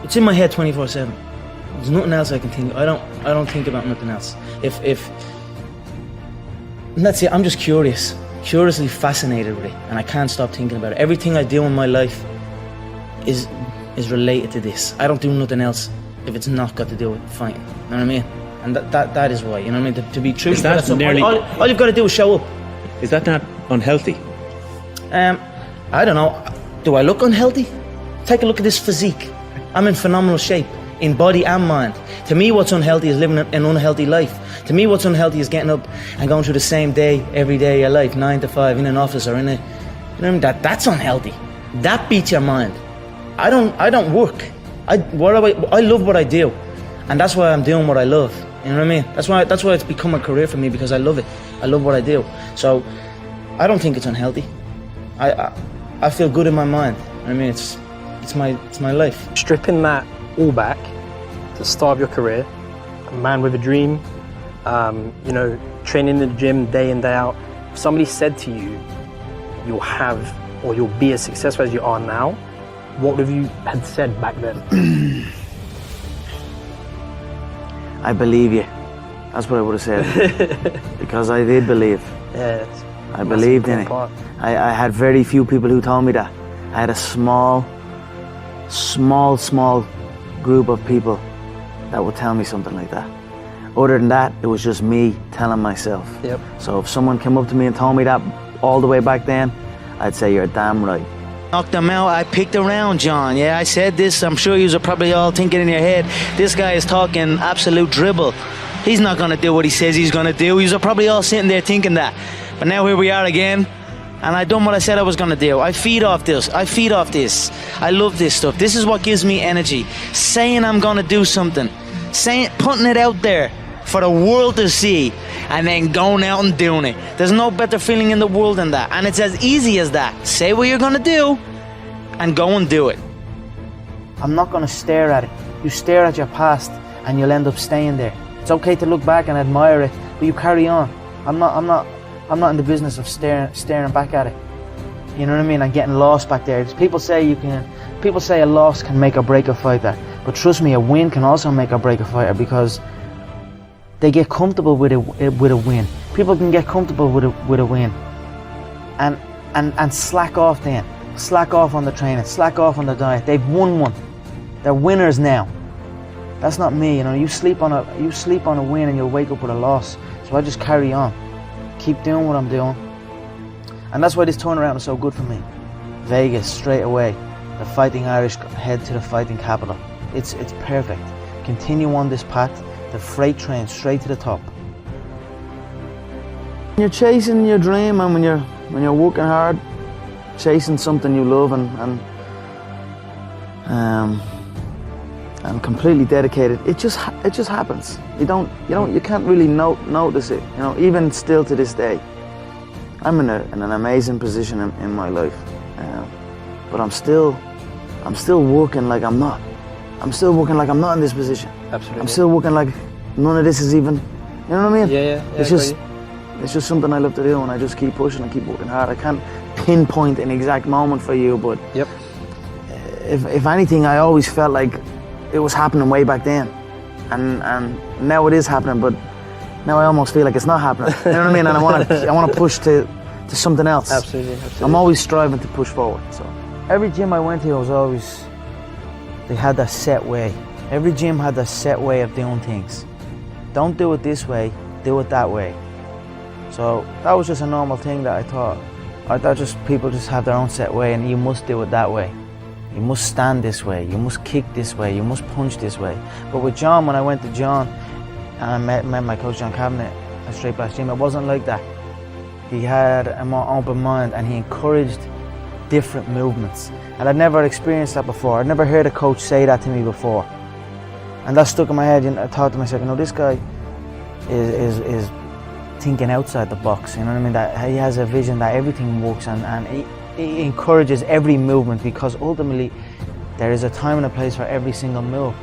It's in my head 24/7. There's nothing else I can think. I don't think about nothing else. And that's it. I'm just curiously fascinated with it, and I can't stop thinking about it. Everything I do in my life is related to this. I don't do nothing else if it's not got to do with fighting. You know what I mean? And that is why. You know what I mean? To be true. Is that nearly? All you've got to do is show up. Is that not unhealthy? I don't know. Do I look unhealthy? Take a look at this physique. I'm in phenomenal shape, in body and mind. To me, what's unhealthy is living an unhealthy life. To me, what's unhealthy is getting up and going through the same day every day of your life, 9 to 5, in an office or in a, you know what I mean? That's unhealthy. That beats your mind. I don't work. I love what I do, and that's why I'm doing what I love. You know what I mean? That's why it's become a career for me, because I love it. I love what I do. So I don't think it's unhealthy. I feel good in my mind. I mean, it's my life. Stripping that all back to the start of your career, a man with a dream, you know, training in the gym day in, day out. If somebody said to you, you'll have, or you'll be as successful as you are now, what would you had said back then? I believe you. That's what I would have said. Because I did believe. Yeah, I believed in it. I had very few people who told me that. I had a small group of people that would tell me something like that. Other than that, it was just me telling myself. Yep. So if someone came up to me and told me that all the way back then, I'd say, you're damn right. Knocked them out, I picked around John. Yeah, I said this, I'm sure you are probably all thinking in your head, this guy is talking absolute dribble. He's not gonna do what he says he's gonna do. You are probably all sitting there thinking that. But now here we are again, and I done what I said I was gonna do. I feed off this. I love this stuff. This is what gives me energy. Saying I'm gonna do something, putting it out there for the world to see, and then going out and doing it. There's no better feeling in the world than that, and it's as easy as that. Say what you're gonna do, and go and do it. I'm not gonna stare at it. You stare at your past, and you'll end up staying there. It's okay to look back and admire it, but you carry on. I'm not in the business of staring back at it. You know what I mean? And getting lost back there. People say a loss can make or break a fighter, but trust me, a win can also make or break a fighter, because they get comfortable with a win. People can get comfortable with a win, and slack off then. Slack off on the training. Slack off on the diet. They've won one. They're winners now. That's not me. You know, you sleep on a win and you'll wake up with a loss. So I just carry on, keep doing what I'm doing, and that's why this turnaround is so good for me. Vegas straight away. The Fighting Irish head to the fighting capital. It's perfect. Continue on this path. The freight train straight to the top. When you're chasing your dream, and when you're working hard, chasing something you love, and completely dedicated, it just happens. You can't really notice it. You know, even still to this day, I'm in an amazing position in my life, but I'm still working like I'm not. I'm still working like I'm not in this position. Absolutely. I'm still working like none of this is even, you know what I mean? Yeah. It's just something I love to do, and I just keep pushing and keep working hard. I can't pinpoint an exact moment for you, but yep. If anything, I always felt like it was happening way back then, and now it is happening, but now I almost feel like it's not happening. You know what I mean? And I want to push to something else. Absolutely. I'm always striving to push forward. So every gym I went to, they had that set way. Every gym had that set way of doing things. Don't do it this way, do it that way. So that was just a normal thing that I thought people just have their own set way, and you must do it that way. You must stand this way, you must kick this way, you must punch this way. But with John, when I went to John and I met my coach John Cabinet at Straight Blast Gym, it wasn't like that. He had a more open mind, and he encouraged different movements. And I'd never experienced that before. I'd never heard a coach say that to me before. And that stuck in my head, and I thought to myself, you know, this guy is thinking outside the box, you know what I mean? That he has a vision that everything works, and he encourages every movement, because ultimately there is a time and a place for every single move.